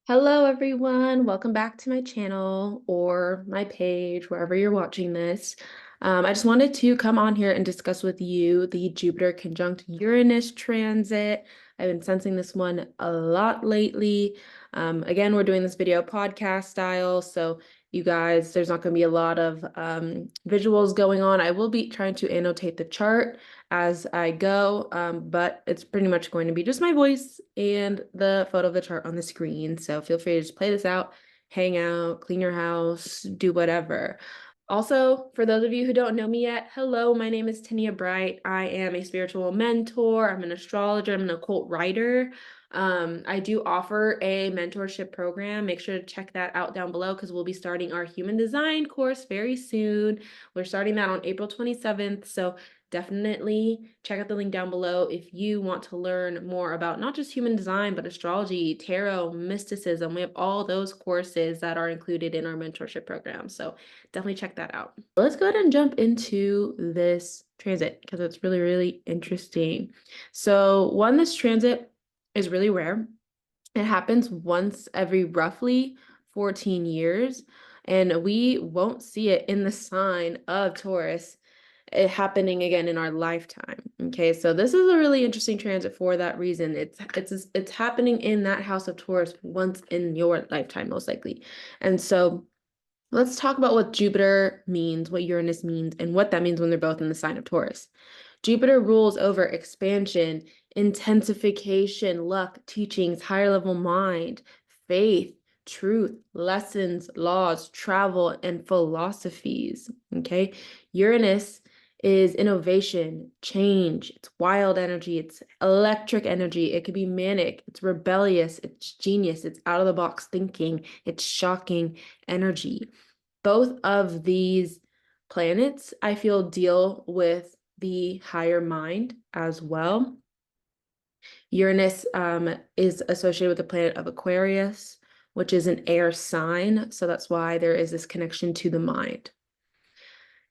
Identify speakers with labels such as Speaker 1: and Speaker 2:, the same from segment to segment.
Speaker 1: Hello, everyone. Welcome back to my channel or my page, wherever you're watching this. I just wanted to come on here and discuss with you the Jupiter conjunct Uranus transit. I've been sensing this one a lot lately. Again, we're doing this video podcast style, so you guys, there's not going to be a lot of visuals going on. I will be trying to annotate the chart as I go, but it's pretty much going to be just my voice and the photo of the chart on the screen. So feel free to just play this out, hang out, clean your house, do whatever. Also, for those of you who don't know me yet, hello, my name is Tania Bright. I am a spiritual mentor. I'm an astrologer. I'm an occult writer. I do offer a mentorship program. Make sure to check that out down below because we'll be starting our human design course very soon. We're starting that on April 27th. So definitely check out the link down below if you want to learn more about not just human design, but astrology, tarot, mysticism. We have all those courses that are included in our mentorship program. So definitely check that out. Let's go ahead and jump into this transit because it's really, really interesting. So this transit is really rare. It happens once every roughly 14 years, and we won't see it in the sign of Taurus it happening again in our lifetime. Okay, so this is a really interesting transit for that reason. It's happening in that house of Taurus once in your lifetime, most likely. And so let's talk about what Jupiter means, what Uranus means, and what that means when they're both in the sign of Taurus. Jupiter rules over expansion, intensification, luck, teachings, higher level mind, faith, truth, lessons, laws, travel, and philosophies. Okay. Uranus is innovation, change, it's wild energy, it's electric energy, it could be manic, it's rebellious, it's genius, it's out of the box thinking, it's shocking energy. Both of these planets, I feel, deal with the higher mind as well. Uranus is associated with the planet of Aquarius, which is an air sign. So that's why there is this connection to the mind.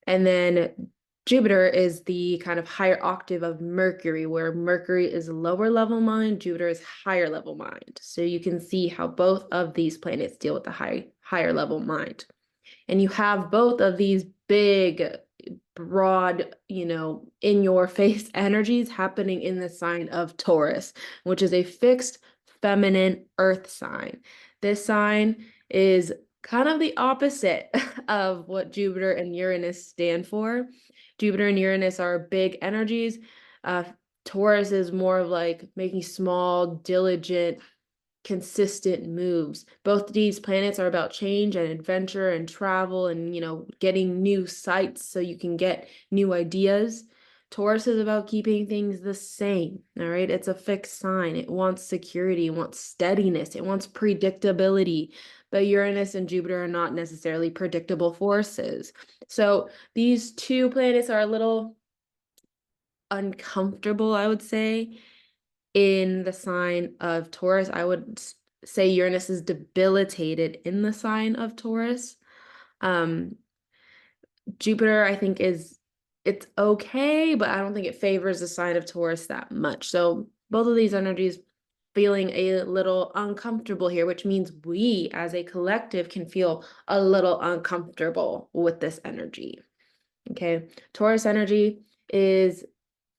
Speaker 1: And then Jupiter is the kind of higher octave of Mercury, where Mercury is lower level mind, Jupiter is higher level mind. So you can see how both of these planets deal with the higher level mind. And you have both of these big, broad, in your face energies happening in the sign of Taurus, which is a fixed feminine earth sign. This sign is kind of the opposite of what Jupiter and Uranus stand for. Jupiter and Uranus are big energies. Taurus is more of like making small, diligent, consistent moves. Both these planets are about change and adventure and travel and, getting new sights so you can get new ideas. Taurus is about keeping things the same, all right? It's a fixed sign. It wants security, it wants steadiness, it wants predictability. But Uranus and Jupiter are not necessarily predictable forces. So these two planets are a little uncomfortable, I would say, in the sign of Taurus. I would say Uranus is debilitated in the sign of Taurus. Jupiter, I think, it's okay, but I don't think it favors the sign of Taurus that much. So both of these energies feeling a little uncomfortable here, which means we as a collective can feel a little uncomfortable with this energy. Okay. Taurus energy is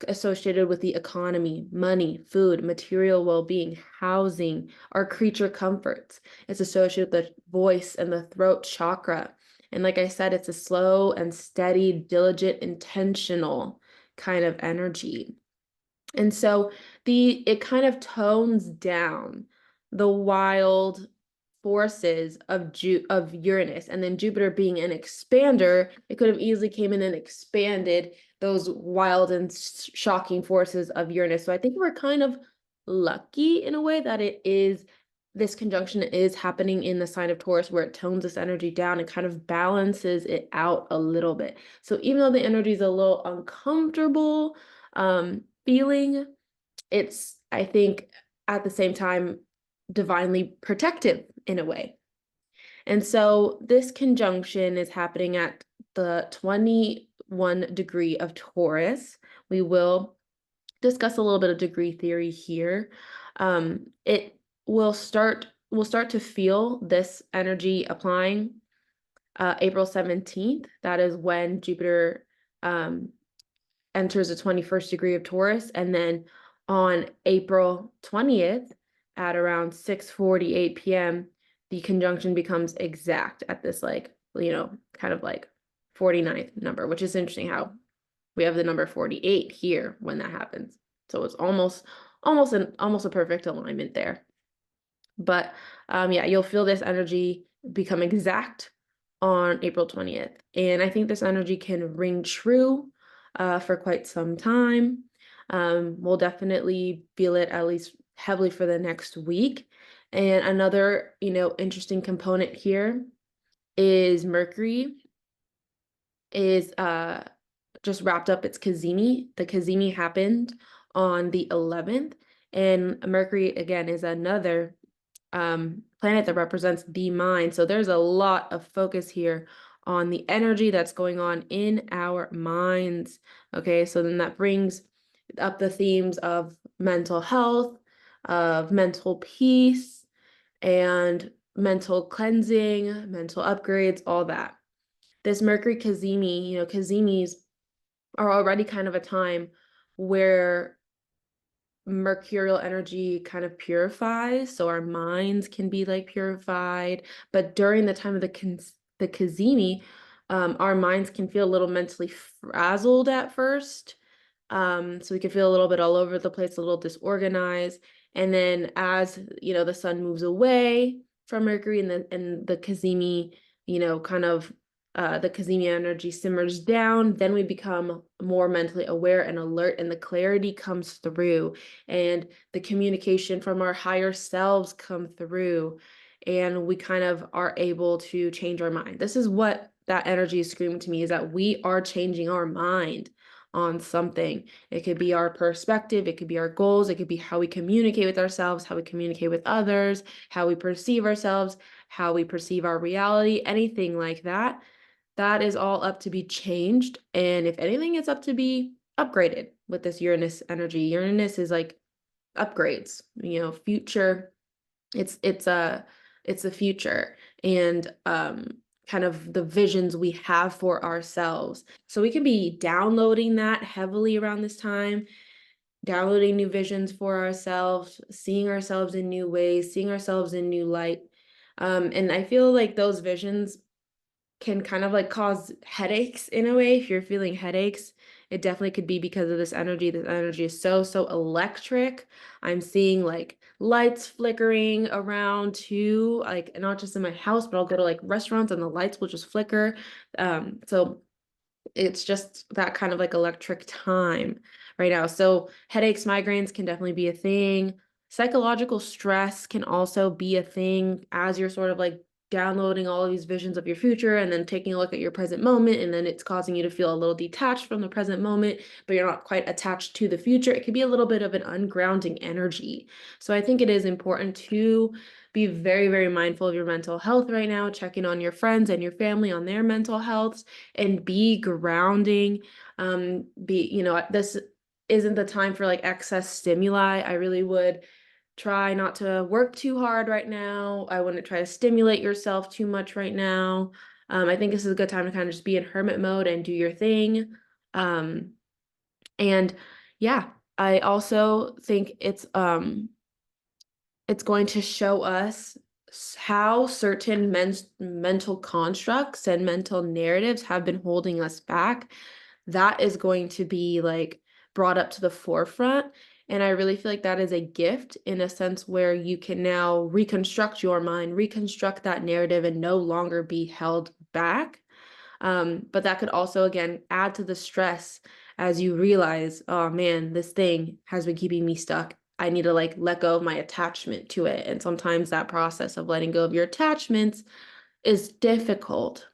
Speaker 1: associated with the economy, money, food, material well-being, housing, our creature comforts. It's associated with the voice and the throat chakra. And like I said, it's a slow and steady, diligent, intentional kind of energy. And so it kind of tones down the wild forces of Uranus, and then Jupiter being an expander, it could have easily came in and expanded those wild and shocking forces of Uranus. So I think we're kind of lucky in a way that this conjunction is happening in the sign of Taurus, where it tones this energy down and kind of balances it out a little bit. So even though the energy is a little uncomfortable feeling, it's, I think, at the same time, divinely protective in a way. And so this conjunction is happening at the 21 degree of Taurus. We will discuss a little bit of degree theory here. It will start we'll start to feel this energy applying April 17th. That is when Jupiter enters the 21st degree of Taurus. And then on April 20th at around 6:48 p.m., the conjunction becomes exact at this like, kind of like 49th number, which is interesting how we have the number 48 here when that happens. So it's almost a perfect alignment there. But yeah, you'll feel this energy become exact on April 20th. And I think this energy can ring true for quite some time. We'll definitely feel it at least heavily for the next week. And another, interesting component here is Mercury is just wrapped up its cazimi. The cazimi happened on the 11th, and Mercury again is another planet that represents the mind. So there's a lot of focus here on the energy that's going on in our minds. Okay, so then that brings up the themes of mental health, of mental peace, and mental cleansing, mental upgrades, all that. This Mercury cazimi, cazimis are already kind of a time where mercurial energy kind of purifies, so our minds can be like purified. But during the time of the cazimi, our minds can feel a little mentally frazzled at first. So we can feel a little bit all over the place, a little disorganized. And then as the sun moves away from Mercury and the cazimi, kind of the cazimi energy simmers down, then we become more mentally aware and alert, and the clarity comes through, and the communication from our higher selves come through, and we kind of are able to change our mind. This is what that energy is screaming to me, is that we are changing our mind on something. It could be our perspective, it could be our goals, it could be how we communicate with ourselves, how we communicate with others, how we perceive ourselves, how we perceive our reality, anything like that. That is all up to be changed. And if anything, it's up to be upgraded with this Uranus energy. Uranus is like upgrades, future. It's the future, and kind of the visions we have for ourselves. So we can be downloading that heavily around this time, downloading new visions for ourselves, seeing ourselves in new ways, seeing ourselves in new light. And I feel like those visions can kind of like cause headaches in a way. If you're feeling headaches, it definitely could be because of this energy. This energy is so electric. I'm seeing like lights flickering around too, like not just in my house, but I'll go to like restaurants and the lights will just flicker. So it's just that kind of like electric time right now. So headaches, migraines can definitely be a thing. Psychological stress can also be a thing as you're sort of like downloading all of these visions of your future and then taking a look at your present moment, and then it's causing you to feel a little detached from the present moment, but you're not quite attached to the future. It could be a little bit of an ungrounding energy. So I think it is important to be very, very mindful of your mental health right now, checking on your friends and your family on their mental health, and be grounding. This isn't the time for like excess stimuli. I really would try not to work too hard right now. I wouldn't try to stimulate yourself too much right now. I think this is a good time to kind of just be in hermit mode and do your thing. And yeah, I also think it's going to show us how certain mental constructs and mental narratives have been holding us back. That is going to be like brought up to the forefront. And I really feel like that is a gift in a sense where you can now reconstruct your mind, reconstruct that narrative, and no longer be held back. But that could also, again, add to the stress as you realize, oh man, this thing has been keeping me stuck. I need to like let go of my attachment to it. And sometimes that process of letting go of your attachments is difficult.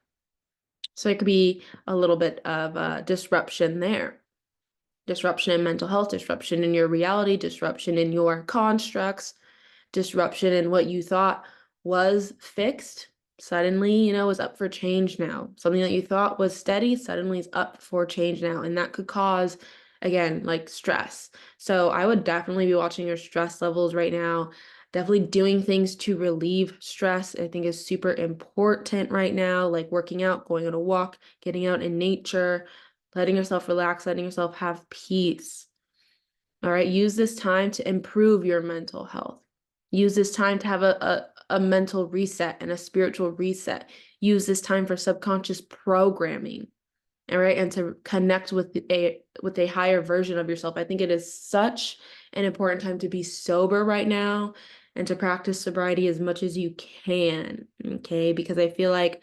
Speaker 1: So it could be a little bit of disruption there. Disruption in mental health, disruption in your reality, disruption in your constructs, disruption in what you thought was fixed suddenly, is up for change now. Something that you thought was steady suddenly is up for change now. And that could cause, again, like stress. So I would definitely be watching your stress levels right now. Definitely doing things to relieve stress, I think, is super important right now, like working out, going on a walk, getting out in nature, letting yourself relax, letting yourself have peace. All right, use this time to improve your mental health. Use this time to have a mental reset and a spiritual reset. Use this time for subconscious programming. All right, and to connect with a higher version of yourself. I think it is such an important time to be sober right now and to practice sobriety as much as you can, okay? Because I feel like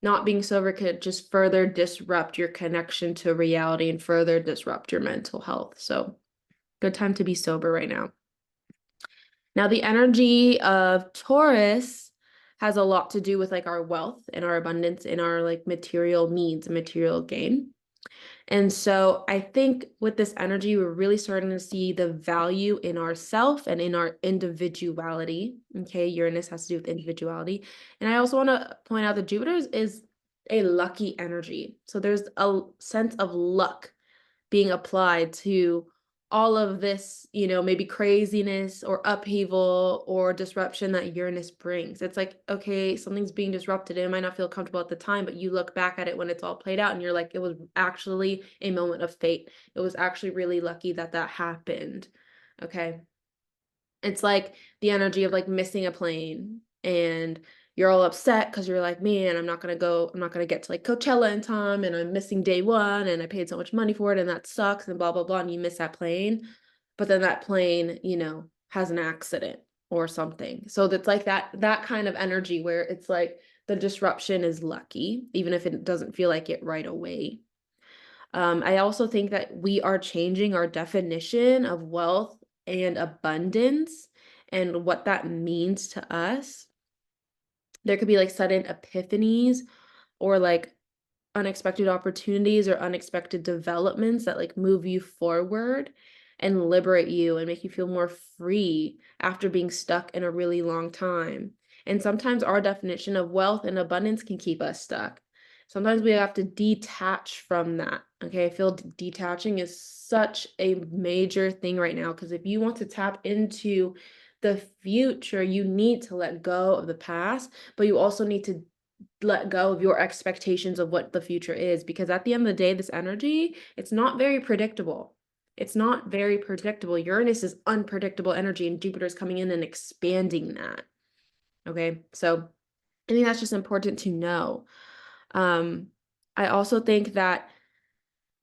Speaker 1: not being sober could just further disrupt your connection to reality and further disrupt your mental health. So, good time to be sober right now. Now, the energy of Taurus has a lot to do with like our wealth and our abundance and our like material needs and material gain. And so I think with this energy, we're really starting to see the value in ourself and in our individuality. Okay, Uranus has to do with individuality. And I also want to point out that Jupiter is a lucky energy. So there's a sense of luck being applied to all of this, maybe craziness or upheaval or disruption that Uranus brings. It's like, okay, something's being disrupted. It might not feel comfortable at the time, but you look back at it when it's all played out and you're like, it was actually a moment of fate. It was actually really lucky that that happened. Okay. It's like the energy of like missing a plane and you're all upset because you're like, man, I'm not gonna get to like Coachella in time and I'm missing day one and I paid so much money for it and that sucks and blah, blah, blah. And you miss that plane. But then that plane, has an accident or something. So that's like that kind of energy where it's like the disruption is lucky, even if it doesn't feel like it right away. I also think that we are changing our definition of wealth and abundance and what that means to us. There could be like sudden epiphanies or like unexpected opportunities or unexpected developments that like move you forward and liberate you and make you feel more free after being stuck in a really long time. And sometimes our definition of wealth and abundance can keep us stuck. Sometimes we have to detach from that. Okay, I feel detaching is such a major thing right now because if you want to tap into the future, you need to let go of the past, but you also need to let go of your expectations of what the future is, because at the end of the day, this energy, it's not very predictable. It's not very predictable. Uranus is unpredictable energy and Jupiter is coming in and expanding that. Okay, so I think that's just important to know. I also think that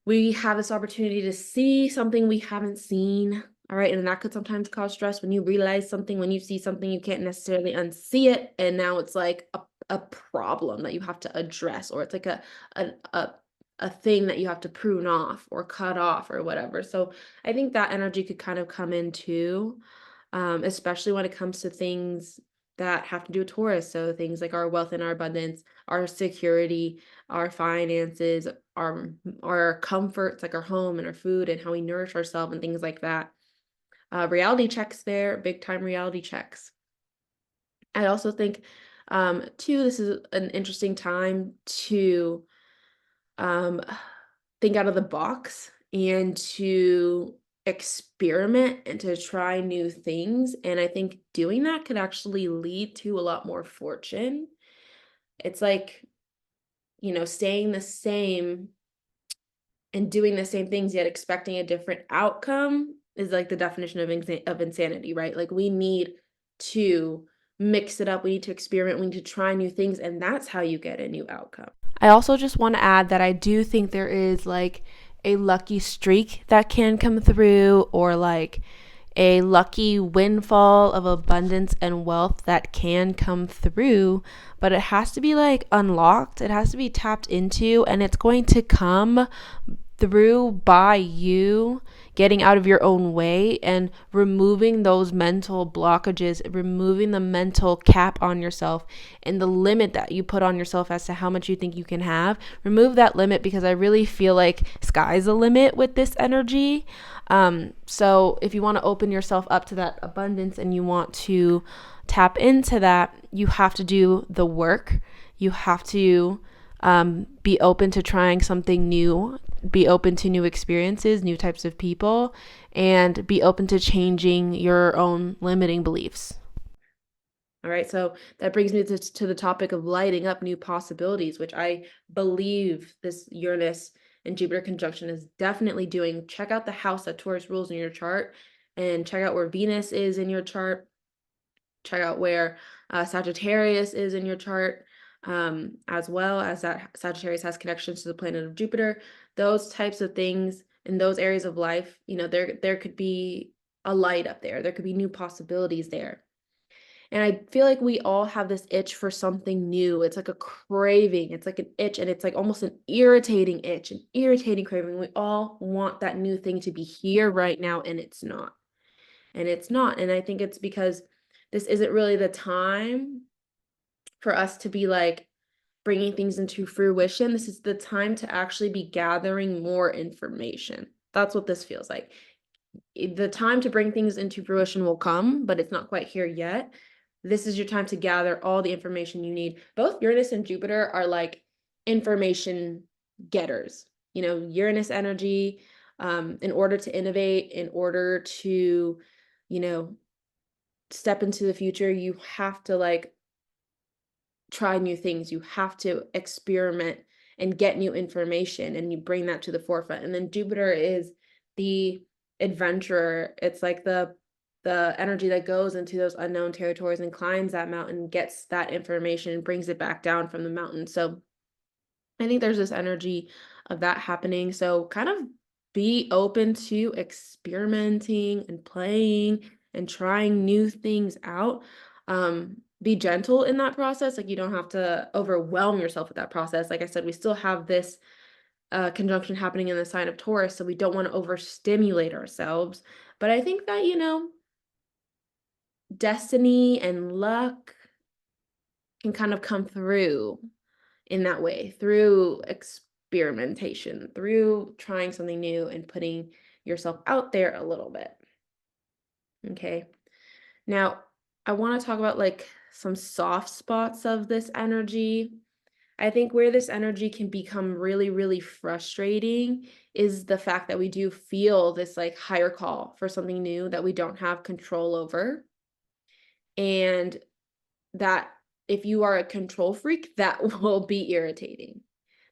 Speaker 1: we have this opportunity to see something we haven't seen. All right. And that could sometimes cause stress when you realize something, when you see something, you can't necessarily unsee it. And now it's like a problem that you have to address, or it's like a thing that you have to prune off or cut off or whatever. So I think that energy could kind of come in too, especially when it comes to things that have to do with Taurus. So things like our wealth and our abundance, our security, our finances, our comforts, like our home and our food and how we nourish ourselves and things like that. Reality checks there, big time reality checks. I also think, too, this is an interesting time to think out of the box and to experiment and to try new things. And I think doing that could actually lead to a lot more fortune. It's like, staying the same and doing the same things yet expecting a different outcome is like the definition of insanity, right? Like we need to mix it up. We need to experiment. We need to try new things. And that's how you get a new outcome. I also just want to add that I do think there is like a lucky streak that can come through, or like a lucky windfall of abundance and wealth that can come through, but it has to be like unlocked. It has to be tapped into, and it's going to come through by you getting out of your own way and removing those mental blockages, removing the mental cap on yourself and the limit that you put on yourself as to how much you think you can have. Remove that limit, because I really feel like sky's the limit with this energy. So if you want to open yourself up to that abundance and you want to tap into that, you have to do the work. You have to be open to trying something new, be open to new experiences, new types of people, and be open to changing your own limiting beliefs. All right, so that brings me to the topic of lighting up new possibilities, which I believe this Uranus and Jupiter conjunction is definitely doing. Check out the house that Taurus rules in your chart, and check out where Venus is in your chart. Check out where Sagittarius is in your chart, as well as that Sagittarius has connections to the planet of Jupiter. Those types of things in those areas of life, there could be a light up there. There could be new possibilities there. And I feel like we all have this itch for something new. It's like a craving. It's like an itch, and it's like almost an irritating itch, an irritating craving. We all want that new thing to be here right now, and it's not. And it's not. And I think it's because this isn't really the time for us to be like bringing things into fruition. This is the time to actually be gathering more information. That's what this feels like. The time to bring things into fruition will come, but it's not quite here yet. This is your time to gather all the information you need. Both Uranus and Jupiter are like information getters. Uranus energy, in order to innovate, in order to, you know, step into the future, you have to like try new things. You have to experiment and get new information, and you bring that to the forefront. And then Jupiter is the adventurer. It's like the energy that goes into those unknown territories and climbs that mountain, gets that information and brings it back down from the mountain. So I think there's this energy of that happening. So kind of be open to experimenting and playing and trying new things out. Be gentle in that process. Like, you don't have to overwhelm yourself with that process. Like I said, we still have this conjunction happening in the sign of Taurus, so we don't want to overstimulate ourselves. But I think that, destiny and luck can kind of come through in that way, through experimentation, through trying something new and putting yourself out there a little bit. Okay. Now, I want to talk about like some soft spots of this energy. I think where this energy can become really, really frustrating is the fact that we do feel this like higher call for something new that we don't have control over. And that if you are a control freak, that will be irritating.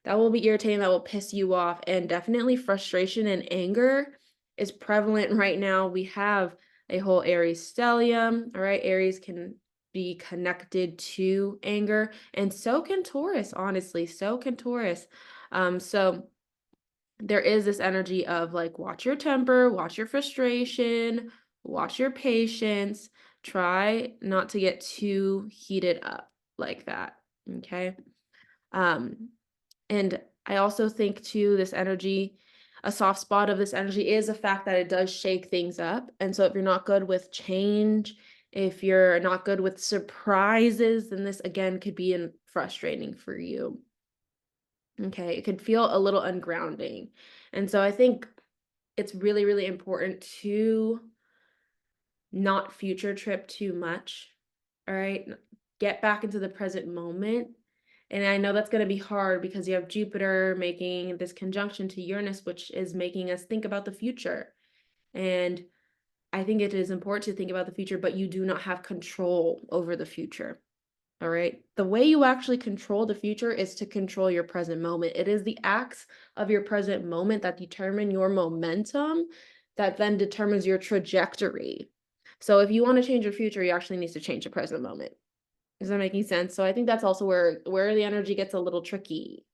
Speaker 1: That will be irritating, that will piss you off. And definitely frustration and anger is prevalent right now. We have a whole Aries stellium, all right? Aries can be connected to anger, and so can Taurus, honestly. So can Taurus. So there is this energy of like, watch your temper, watch your frustration, watch your patience. Try not to get too heated up like that. Okay. And I also think too, this energy, a soft spot of this energy is the fact that it does shake things up. And so if you're not good with change, if you're not good with surprises, then this again could be frustrating for you. Okay, it could feel a little ungrounding. And so I think it's really, really important to not future trip too much. All right, get back into the present moment. And I know that's going to be hard because you have Jupiter making this conjunction to Uranus, which is making us think about the future. And I think it is important to think about the future, but you do not have control over the future. All right. The way you actually control the future is to control your present moment. It is the acts of your present moment that determine your momentum, that then determines your trajectory. So if you want to change your future, you actually need to change the present moment. Is that making sense? So I think that's also where the energy gets a little tricky.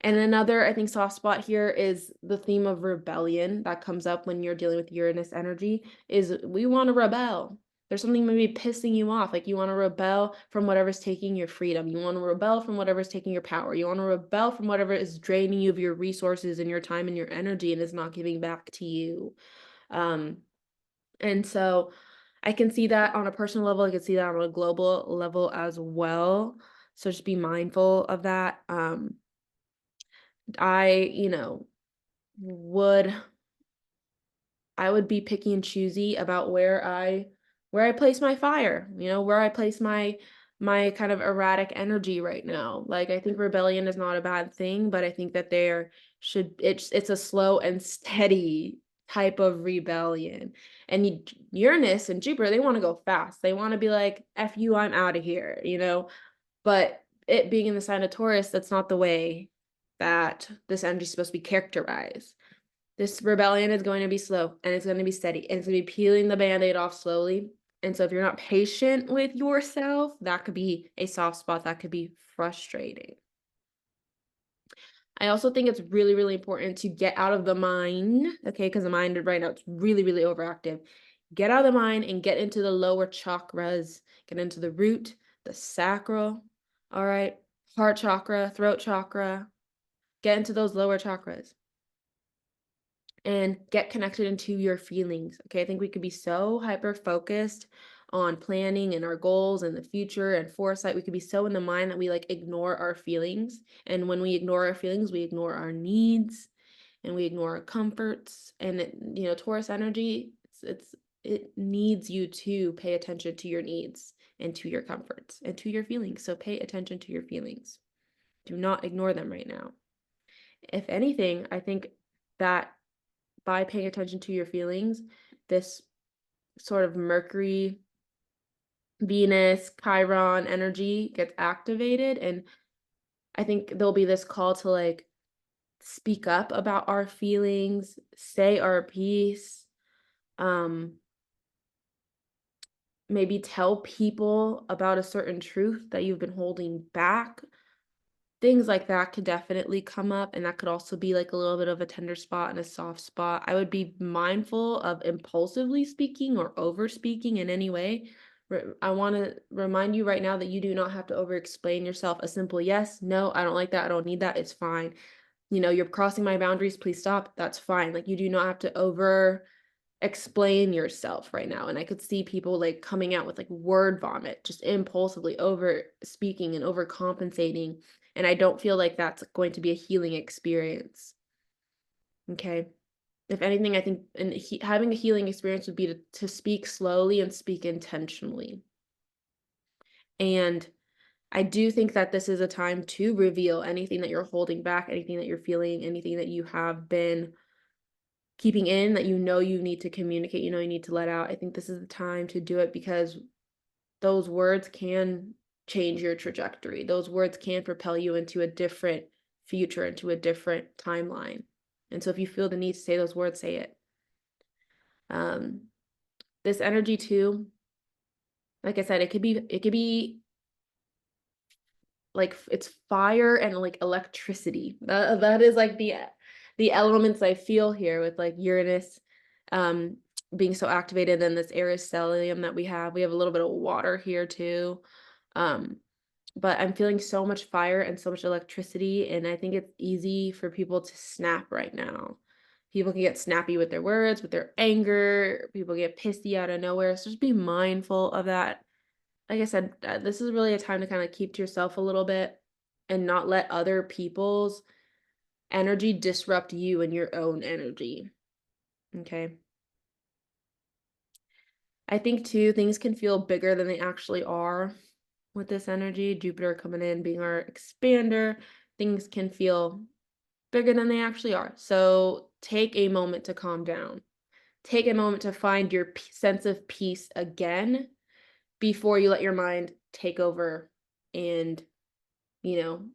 Speaker 1: And another, I think, soft spot here is the theme of rebellion that comes up when you're dealing with Uranus energy, is we want to rebel. There's something maybe pissing you off. Like, you want to rebel from whatever's taking your freedom. You want to rebel from whatever's taking your power. You want to rebel from whatever is draining you of your resources and your time and your energy and is not giving back to you. And so I can see that on a personal level. I can see that on a global level as well. So just be mindful of that. I would be picky and choosy about where I place my fire, where I place my kind of erratic energy right now. Like, I think rebellion is not a bad thing, but I think that it's a slow and steady type of rebellion. And Uranus and Jupiter, they want to go fast. They want to be like, F you, I'm out of here, you know? But it being in the sign of Taurus, that's not the way that this energy is supposed to be characterized. This rebellion is going to be slow and it's going to be steady and it's going to be peeling the band-aid off slowly. And so if you're not patient with yourself, that could be a soft spot. That could be frustrating. I also think it's really, really important to get out of the mind, okay? Because the mind right now, it's really, really overactive. Get out of the mind and get into the lower chakras. Get into the root, the sacral, all right? Heart chakra, throat chakra. Get into those lower chakras and get connected into your feelings, okay? I think we could be so hyper-focused on planning and our goals and the future and foresight. We could be so in the mind that we like ignore our feelings. And when we ignore our feelings, we ignore our needs and we ignore our comforts. And it, you know, Taurus energy, it needs you to pay attention to your needs and to your comforts and to your feelings. So pay attention to your feelings. Do not ignore them right now. If anything, I think that by paying attention to your feelings, this sort of Mercury, Venus, Chiron energy gets activated. And I think there'll be this call to like speak up about our feelings, say our piece, maybe tell people about a certain truth that you've been holding back. Things like that could definitely come up, and that could also be like a little bit of a tender spot and a soft spot. I would be mindful of impulsively speaking or over speaking in any way. I want to remind you right now that you do not have to over explain yourself. A simple yes, no, I don't like that, I don't need that, it's fine. You know, you're crossing my boundaries, please stop. That's fine. Like, you do not have to over explain yourself right now. And I could see people like coming out with like word vomit, just impulsively over speaking and overcompensating. And I don't feel like that's going to be a healing experience. Okay. If anything, I think having a healing experience would be to speak slowly and speak intentionally. And I do think that this is a time to reveal anything that you're holding back, anything that you're feeling, anything that you have been keeping in that you know you need to communicate, you know you need to let out. I think this is the time to do it because those words can change your trajectory. Those words can propel you into a different future, into a different timeline. And so if you feel the need to say those words, say it. This energy too, like I said, it could be like it's fire and like electricity. That is like the elements I feel here with like Uranus being so activated, and this Aries stellium that we have. We have a little bit of water here too. But I'm feeling so much fire and so much electricity, and I think it's easy for people to snap right now. People can get snappy with their words, with their anger. People get pissy out of nowhere. So just be mindful of that. Like I said, this is really a time to kind of keep to yourself a little bit and not let other people's energy disrupt you and your own energy. Okay. I think too, things can feel bigger than they actually are with this energy. Jupiter coming in, being our expander, things can feel bigger than they actually are. So take a moment to calm down. Take a moment to find your sense of peace again before you let your mind take over and, you know,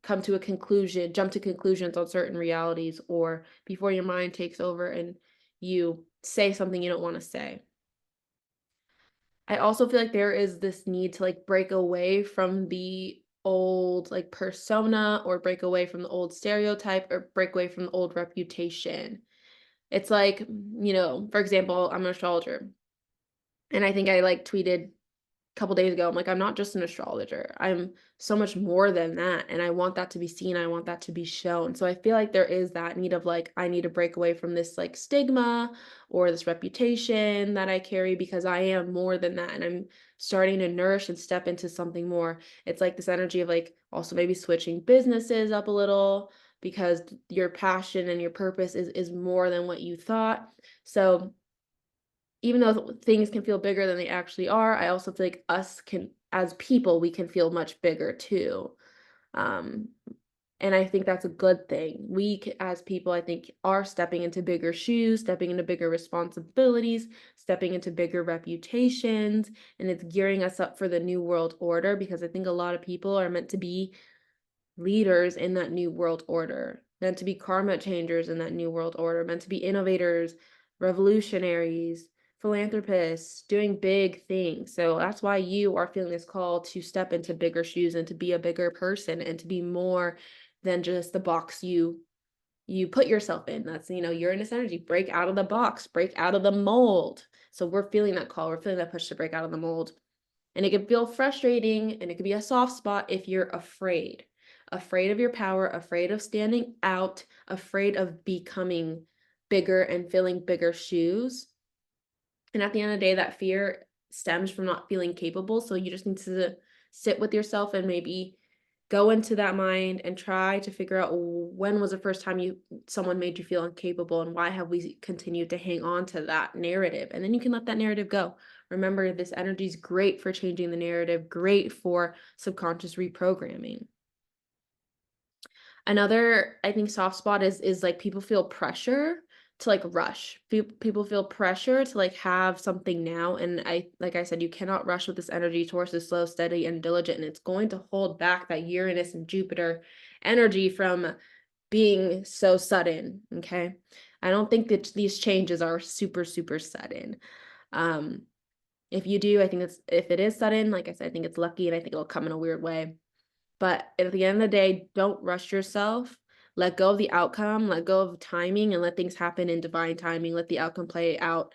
Speaker 1: come to a conclusion, jump to conclusions on certain realities, or before your mind takes over and you say something you don't want to say. I also feel like there is this need to like break away from the old like persona, or break away from the old stereotype, or break away from the old reputation. It's like, you know, for example, I'm an astrologer, and I think I like tweeted couple days ago, I'm like, I'm not just an astrologer. I'm so much more than that. And I want that to be seen. I want that to be shown. So I feel like there is that need of like, I need to break away from this like stigma or this reputation that I carry, because I am more than that. And I'm starting to nourish and step into something more. It's like this energy of like also maybe switching businesses up a little, because your passion and your purpose is more than what you thought. So even though things can feel bigger than they actually are, I also feel like us can, as people, we can feel much bigger too. Um, And I think that's a good thing. As people, I think, are stepping into bigger shoes, stepping into bigger responsibilities, stepping into bigger reputations, and it's gearing us up for the new world order, because I think a lot of people are meant to be leaders in that new world order, meant to be karma changers in that new world order, meant to be innovators, revolutionaries, philanthropists, doing big things. So that's why you are feeling this call to step into bigger shoes and to be a bigger person and to be more than just the box you put yourself in. That's, Uranus energy. Break out of the box, break out of the mold. So we're feeling that call. We're feeling that push to break out of the mold. And it can feel frustrating, and it could be a soft spot if you're afraid of your power, afraid of standing out, afraid of becoming bigger and filling bigger shoes. And at the end of the day, that fear stems from not feeling capable. So you just need to sit with yourself and maybe go into that mind and try to figure out, when was the first time someone made you feel incapable, and why have we continued to hang on to that narrative? And then you can let that narrative go. Remember, this energy is great for changing the narrative, great for subconscious reprogramming. Another, I think, soft spot is like people feel pressure to like rush. People feel pressure to like have something now. And like I said, you cannot rush with this energy. Taurus is slow, steady, and diligent, and it's going to hold back that Uranus and Jupiter energy from being so sudden. Okay. I don't think that these changes are super, super sudden. Um, if you do, I think if it is sudden, like I said, I think it's lucky, and I think it'll come in a weird way. But at the end of the day, don't rush yourself. Let go of the outcome, let go of timing, and let things happen in divine timing. Let the outcome play out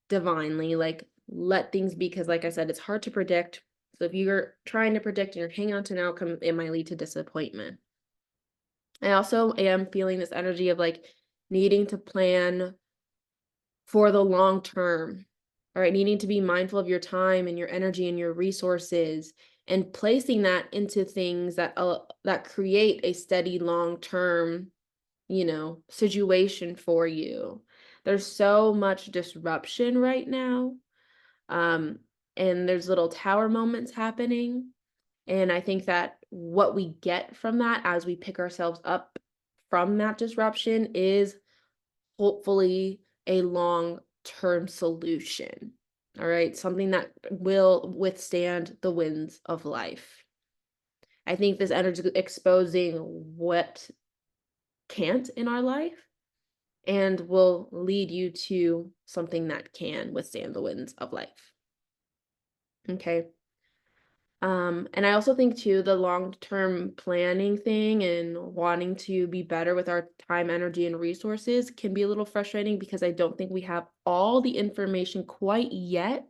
Speaker 1: divinely. Like, let things be, because like I said, it's hard to predict. So if you're trying to predict and you're hanging on to an outcome, it might lead to disappointment. I also am feeling this energy of like needing to plan for the long term. All right, needing to be mindful of your time and your energy and your resources, and placing that into things that create a steady long-term, situation for you. There's so much disruption right now. Um, and there's little tower moments happening. And I think that what we get from that as we pick ourselves up from that disruption is hopefully a long-term solution. All right, something that will withstand the winds of life. I think this energy is exposing what can't in our life, and will lead you to something that can withstand the winds of life. Okay. And I also think too, the long-term planning thing and wanting to be better with our time, energy, and resources can be a little frustrating, because I don't think we have all the information quite yet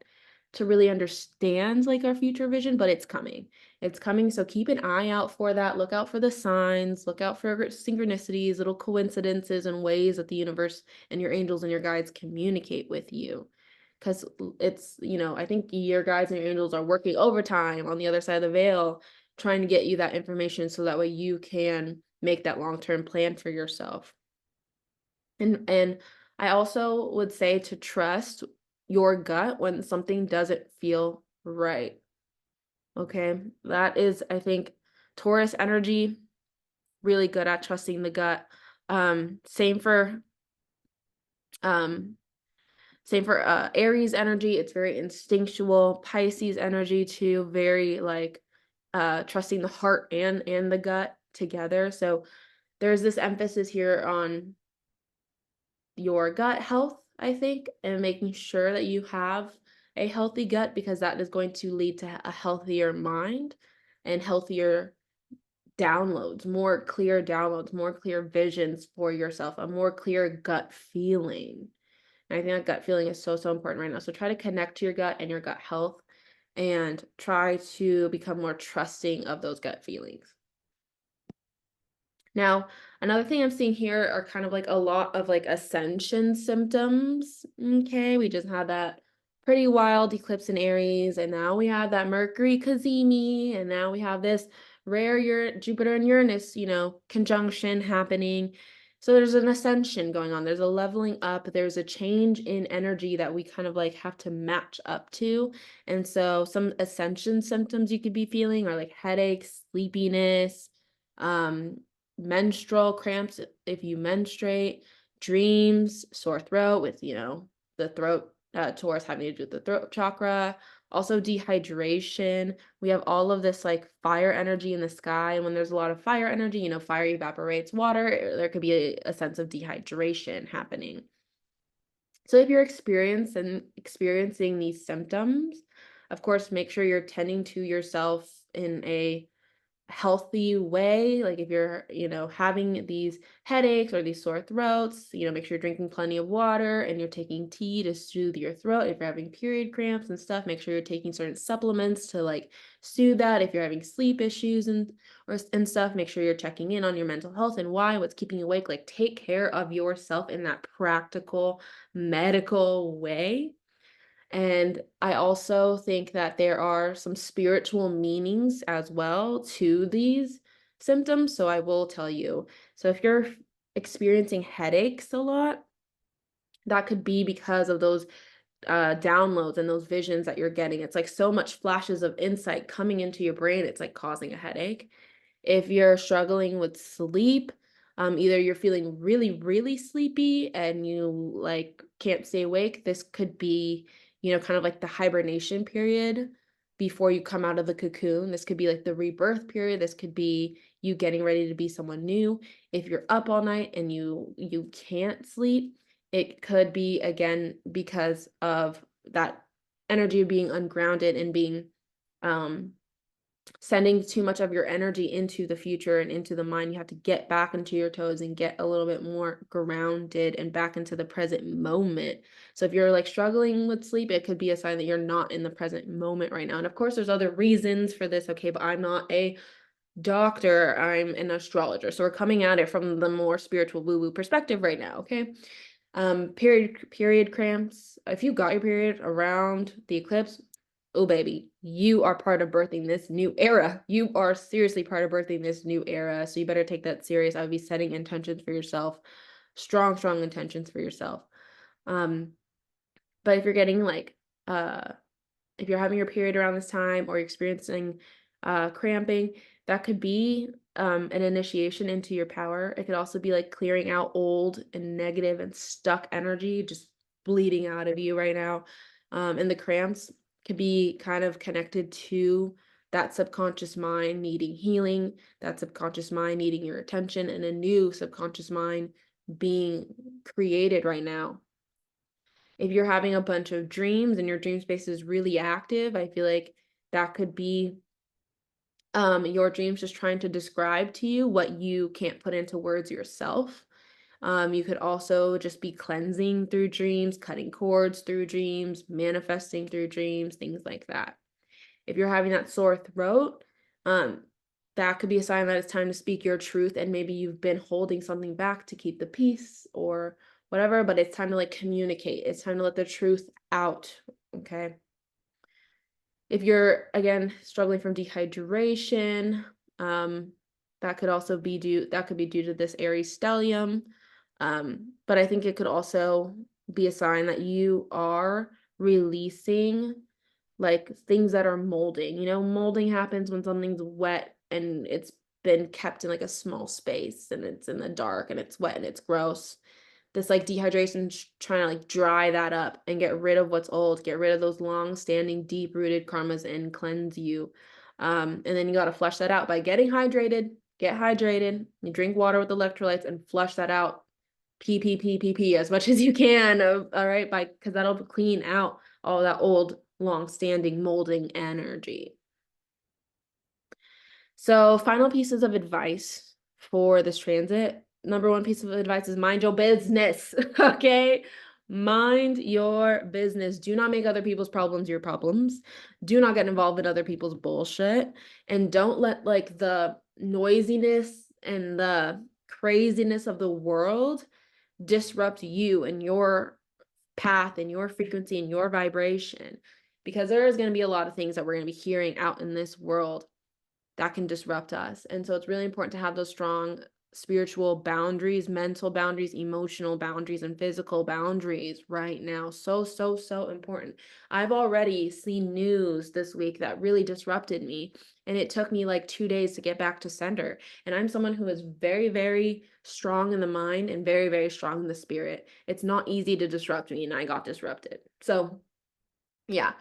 Speaker 1: to really understand like our future vision, but it's coming. It's coming. So keep an eye out for that. Look out for the signs, look out for synchronicities, little coincidences, and ways that the universe and your angels and your guides communicate with you. Because it's, I think your guides and your angels are working overtime on the other side of the veil, trying to get you that information so that way you can make that long-term plan for yourself. And I also would say to trust your gut when something doesn't feel right. Okay. That is, I think, Taurus energy, really good at trusting the gut. Same for um Aries energy, it's very instinctual. Pisces energy too, very like trusting the heart and the gut together. So there's this emphasis here on your gut health, I think, and making sure that you have a healthy gut, because that is going to lead to a healthier mind and healthier downloads, more clear visions for yourself, a more clear gut feeling. And I think that gut feeling is so, so important right now. So try to connect to your gut and your gut health, and try to become more trusting of those gut feelings. Now, another thing I'm seeing here are kind of like a lot of like ascension symptoms. Okay, we just had that pretty wild eclipse in Aries, and now we have that Mercury cazimi, and now we have this rare Jupiter and Uranus, conjunction happening. So there's an ascension going on. There's a leveling up. There's a change in energy that we kind of like have to match up to. And so some ascension symptoms you could be feeling are like headaches, sleepiness, menstrual cramps if you menstruate, dreams, sore throat with, the throat, Taurus having to do with the throat chakra, also dehydration. We have all of this like fire energy in the sky. And when there's a lot of fire energy, fire evaporates water, there could be a sense of dehydration happening. So if you're experiencing these symptoms, of course, make sure you're tending to yourself in a healthy way. Like if you're, having these headaches or these sore throats, make sure you're drinking plenty of water and you're taking tea to soothe your throat. If you're having period cramps and stuff, make sure you're taking certain supplements to like soothe that. If you're having sleep issues and stuff, make sure you're checking in on your mental health and what's keeping you awake. Like take care of yourself in that practical medical way. And I also think that there are some spiritual meanings as well to these symptoms. So I will tell you. So if you're experiencing headaches a lot, that could be because of those downloads and those visions that you're getting. It's like so much flashes of insight coming into your brain. It's like causing a headache. If you're struggling with sleep, either you're feeling really, really sleepy and you like can't stay awake. This could be, kind of like the hibernation period before you come out of the cocoon. This could be like the rebirth period. This could be you getting ready to be someone new. If you're up all night and you can't sleep, it could be again because of that energy of being ungrounded and being um sending too much of your energy into the future and into the mind. You have to get back into your toes and get a little bit more grounded and back into the present moment. So if you're like struggling with sleep, it could be a sign that you're not in the present moment right now. And of course, there's other reasons for this, okay, but I'm not a doctor, I'm an astrologer. So we're coming at it from the more spiritual woo-woo perspective right now, okay? Period cramps. If you got your period around the eclipse, oh baby, you are part of birthing this new era. You are seriously part of birthing this new era. So you better take that serious. I would be setting intentions for yourself, strong, strong intentions for yourself. But if you're getting like if you're having your period around this time or you're experiencing cramping, that could be an initiation into your power. It could also be like clearing out old and negative and stuck energy just bleeding out of you right now. And the cramps could be kind of connected to that subconscious mind needing healing, that subconscious mind needing your attention, and a new subconscious mind being created right now. If you're having a bunch of dreams and your dream space is really active, I feel like that could be your dreams just trying to describe to you what you can't put into words yourself. You could also just be cleansing through dreams, cutting cords through dreams, manifesting through dreams, things like that. If you're having that sore throat, that could be a sign that it's time to speak your truth, and maybe you've been holding something back to keep the peace or whatever, but it's time to like communicate. It's time to let the truth out, okay? If you're again struggling from dehydration, that could also be due to this Aries stellium. But I think it could also be a sign that you are releasing like things that are molding. Molding happens when something's wet and it's been kept in like a small space and it's in the dark and it's wet and it's gross. This like dehydration trying to like dry that up and get rid of what's old, get rid of those long standing deep rooted karmas and cleanse you. And then you got to flush that out by getting hydrated. Get hydrated. You drink water with electrolytes and flush that out. Pee as much as you can. All right, because that'll clean out all that old long standing molding energy. So final pieces of advice for this transit. Number one piece of advice is mind your business, okay? Mind your business. Do not make other people's problems your problems. Do not get involved in other people's bullshit. And don't let like the noisiness and the craziness of the world disrupt you and your path and your frequency and your vibration. Because there is going to be a lot of things that we're going to be hearing out in this world that can disrupt us. And so it's really important to have those strong spiritual boundaries, mental boundaries, emotional boundaries, and physical boundaries right now. So, so, so important. I've already seen news this week that really disrupted me, and it took me like 2 days to get back to center. And I'm someone who is very, very strong in the mind and very, very strong in the spirit. It's not easy to disrupt me, and I got disrupted. So, yeah,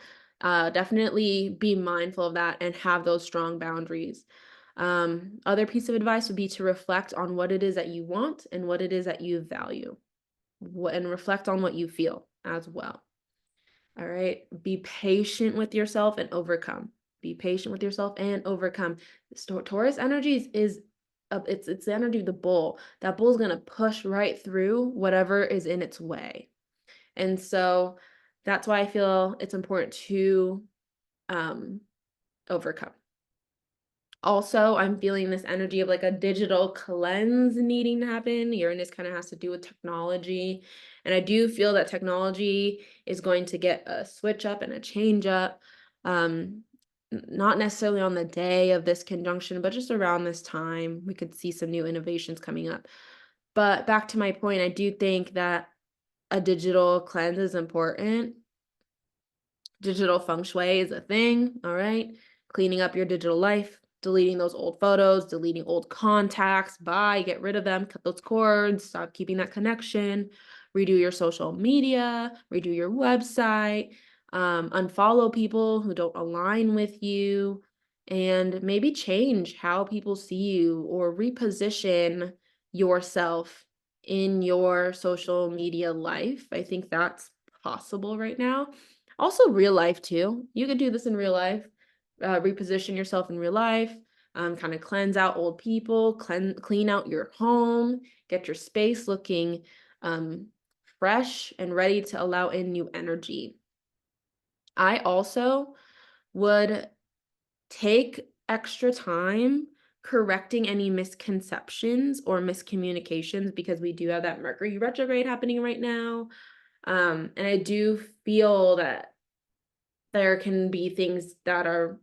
Speaker 1: definitely be mindful of that and have those strong boundaries. Other piece of advice would be to reflect on what it is that you want and what it is that you value, and reflect on what you feel as well. All right. Be patient with yourself and overcome. Be patient with yourself and overcome. Taurus energies is it's the energy of the bull. That bull is gonna push right through whatever is in its way. And so that's why I feel it's important to overcome. Also, I'm feeling this energy of like a digital cleanse needing to happen. Uranus kind of has to do with technology. And I do feel that technology is going to get a switch up and a change up. Not necessarily on the day of this conjunction, but just around this time, we could see some new innovations coming up. But back to my point, I do think that a digital cleanse is important. Digital feng shui is a thing, all right? Cleaning up your digital life, deleting those old photos, deleting old contacts, get rid of them, cut those cords, stop keeping that connection, redo your social media, redo your website, unfollow people who don't align with you, and maybe change how people see you or reposition yourself in your social media life. I think that's possible right now. Also real life too. You could do this in real life. Reposition yourself in real life. Kind of cleanse out old people, clean out your home, get your space looking fresh and ready to allow in new energy. I also would take extra time correcting any misconceptions or miscommunications, because we do have that Mercury retrograde happening right now. And I do feel that there can be things that are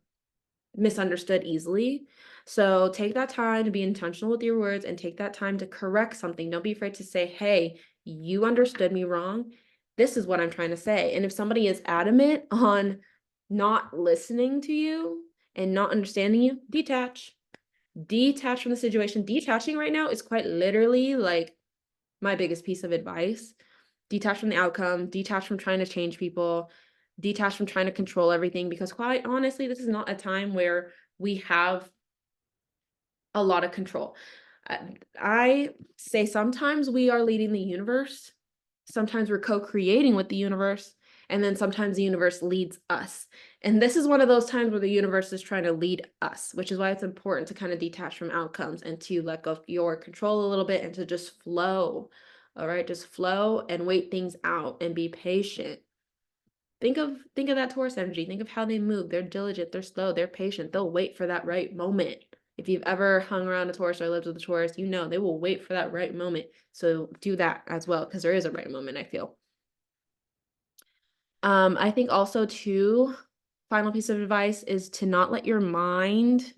Speaker 1: misunderstood easily. So take that time to be intentional with your words and take that time to correct something. Don't be afraid to say, hey, you understood me wrong. This is what I'm trying to say. And if somebody is adamant on not listening to you and not understanding you, detach. Detach from the situation. Detaching right now is quite literally like my biggest piece of advice. Detach from the outcome, detach from trying to change people, detach from trying to control everything, because quite honestly, this is not a time where we have a lot of control. I say sometimes we are leading the universe, sometimes we're co-creating with the universe, and then sometimes the universe leads us. And this is one of those times where the universe is trying to lead us, which is why it's important to kind of detach from outcomes and to let go of your control a little bit and to just flow. All right, just flow and wait things out and be patient. Think of that Taurus energy. Think of how they move. They're diligent, they're slow, they're patient. They'll wait for that right moment. If you've ever hung around a Taurus or lived with a Taurus, you know they will wait for that right moment. So do that as well, because there is a right moment, I feel. I think also too, final piece of advice is to not let your mind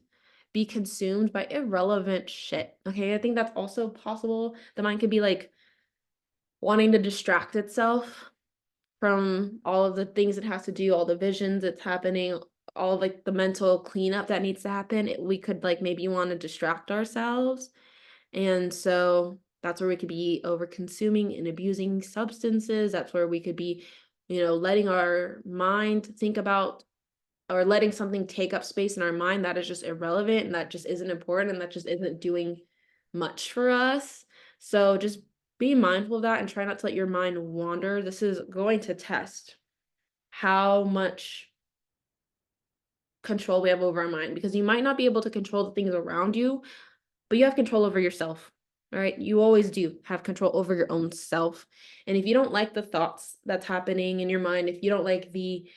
Speaker 1: be consumed by irrelevant shit. Okay, I think that's also possible. The mind could be like wanting to distract itself from all of the things it has to do, all the visions that's happening, all of, like the mental cleanup that needs to happen. We could like maybe want to distract ourselves. And so that's where we could be over consuming and abusing substances. That's where we could be, letting our mind think about, or letting something take up space in our mind that is just irrelevant and that just isn't important and that just isn't doing much for us. So just be mindful of that and try not to let your mind wander. This is going to test how much control we have over our mind, because you might not be able to control the things around you, but you have control over yourself. All right. You always do have control over your own self. And if you don't like the thoughts that's happening in your mind, if you don't like the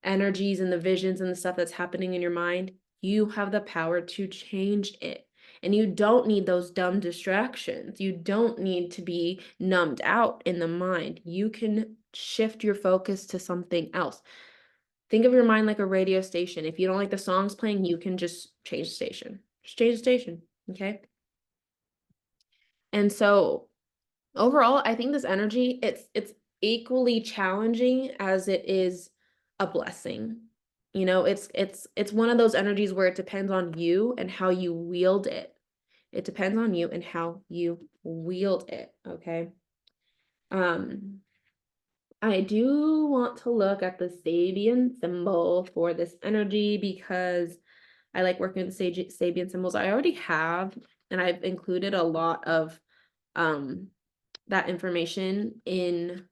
Speaker 1: energies and the visions and the stuff that's happening in your mind, you have the power to change it. And you don't need those dumb distractions. You don't need to be numbed out in the mind. You can shift your focus to something else. Think of your mind like a radio station. If you don't like the songs playing, you can just change the station. Just change the station. Okay. And so overall, I think this energy, it's equally challenging as it is a blessing. You know, it's one of those energies where it depends on you and how you wield it. It depends on you and how you wield it, okay? Um, I do want to look at the Sabian symbol for this energy because I like working with the Sabian symbols. I already have, and I've included a lot of that information in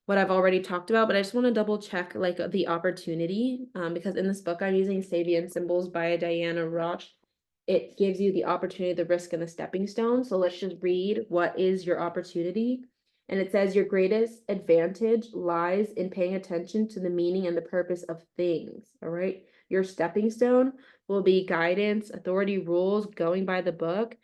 Speaker 1: what I've already talked about, but I just want to double check like the opportunity because in this book I'm using Sabian Symbols by Diana Roch. It gives you the opportunity, the risk, and the stepping stone. So let's just read what is your opportunity. And it says your greatest advantage lies in paying attention to the meaning and the purpose of things. All right. Your stepping stone will be guidance, authority, rules, going by the book,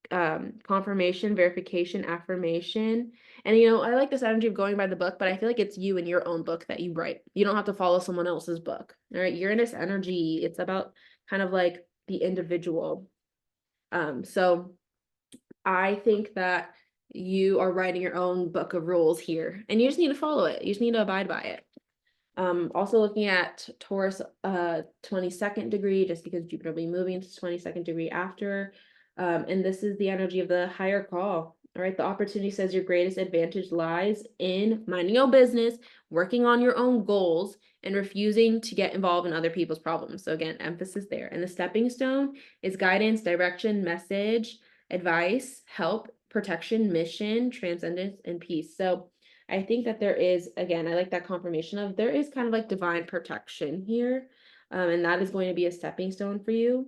Speaker 1: confirmation, verification, affirmation. And I like this energy of going by the book, but I feel like it's you and your own book that you write. You don't have to follow someone else's book. All right. Uranus energy, it's about kind of like the individual. So I think that you are writing your own book of rules here, and you just need to follow it. You just need to abide by it. Also looking at Taurus 22nd degree, just because Jupiter will be moving to 22nd degree after. And this is the energy of the higher call. All right, the opportunity says your greatest advantage lies in minding your business, working on your own goals, and refusing to get involved in other people's problems. So again, emphasis there. And the stepping stone is guidance, direction, message, advice, help, protection, mission, transcendence, and peace. So I think that there is, again, I like that confirmation of there is kind of like divine protection here. And that is going to be a stepping stone for you.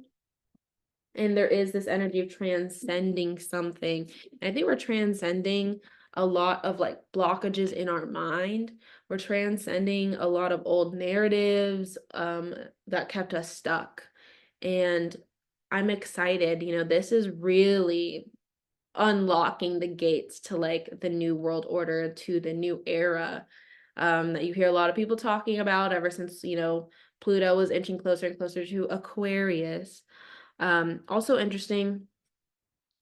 Speaker 1: And there is this energy of transcending something. And I think we're transcending a lot of like blockages in our mind. We're transcending a lot of old narratives that kept us stuck. And I'm excited. This is really unlocking the gates to like the new world order, to the new era that you hear a lot of people talking about ever since Pluto was inching closer and closer to Aquarius. Also interesting,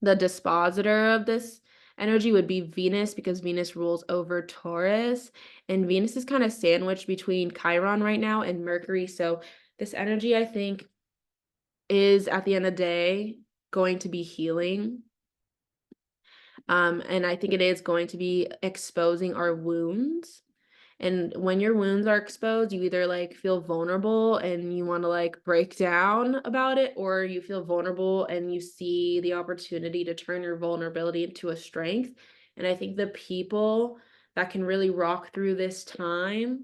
Speaker 1: the dispositor of this energy would be Venus, because Venus rules over Taurus, and Venus is kind of sandwiched between Chiron right now and Mercury. So this energy, I think, is at the end of the day going to be healing. And I think it is going to be exposing our wounds. And when your wounds are exposed, you either like feel vulnerable and you want to like break down about it, or you feel vulnerable and you see the opportunity to turn your vulnerability into a strength. And I think the people that can really rock through this time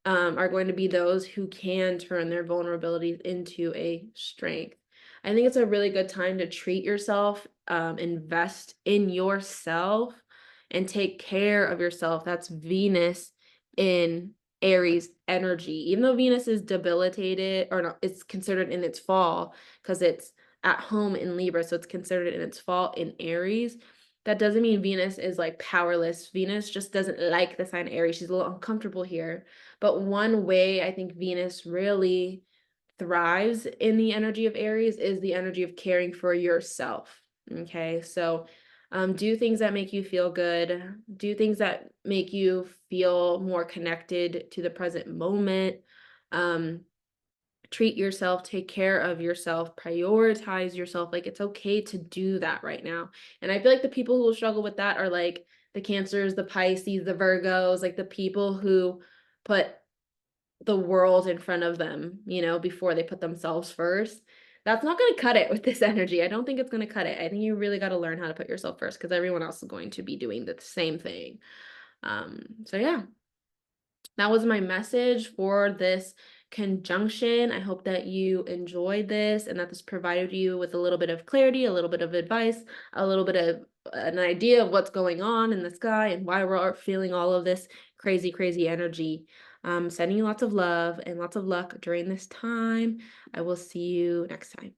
Speaker 1: are going to be those who can turn their vulnerabilities into a strength. I think it's a really good time to treat yourself, invest in yourself, and take care of yourself. That's Venus in Aries energy. Even though Venus is debilitated, or not, it's considered in its fall because it's at home in Libra, so it's considered in its fall in Aries. That doesn't mean Venus is like powerless. Venus just doesn't like the sign Aries. She's a little uncomfortable here. But one way I think Venus really thrives in the energy of Aries is the energy of caring for yourself. Okay, so do things that make you feel good, do things that make you feel more connected to the present moment. Treat yourself, take care of yourself, prioritize yourself. Like, it's okay to do that right now. And I feel like the people who will struggle with that are like the Cancers, the Pisces, the Virgos, like the people who put the world in front of them, before they put themselves first. That's not going to cut it with this energy. I don't think it's going to cut it. I think you really got to learn how to put yourself first, because everyone else is going to be doing the same thing. So yeah, that was my message for this conjunction. I hope that you enjoyed this and that this provided you with a little bit of clarity, a little bit of advice, a little bit of an idea of what's going on in the sky and why we're feeling all of this crazy, crazy energy. Sending you lots of love and lots of luck during this time. I will see you next time.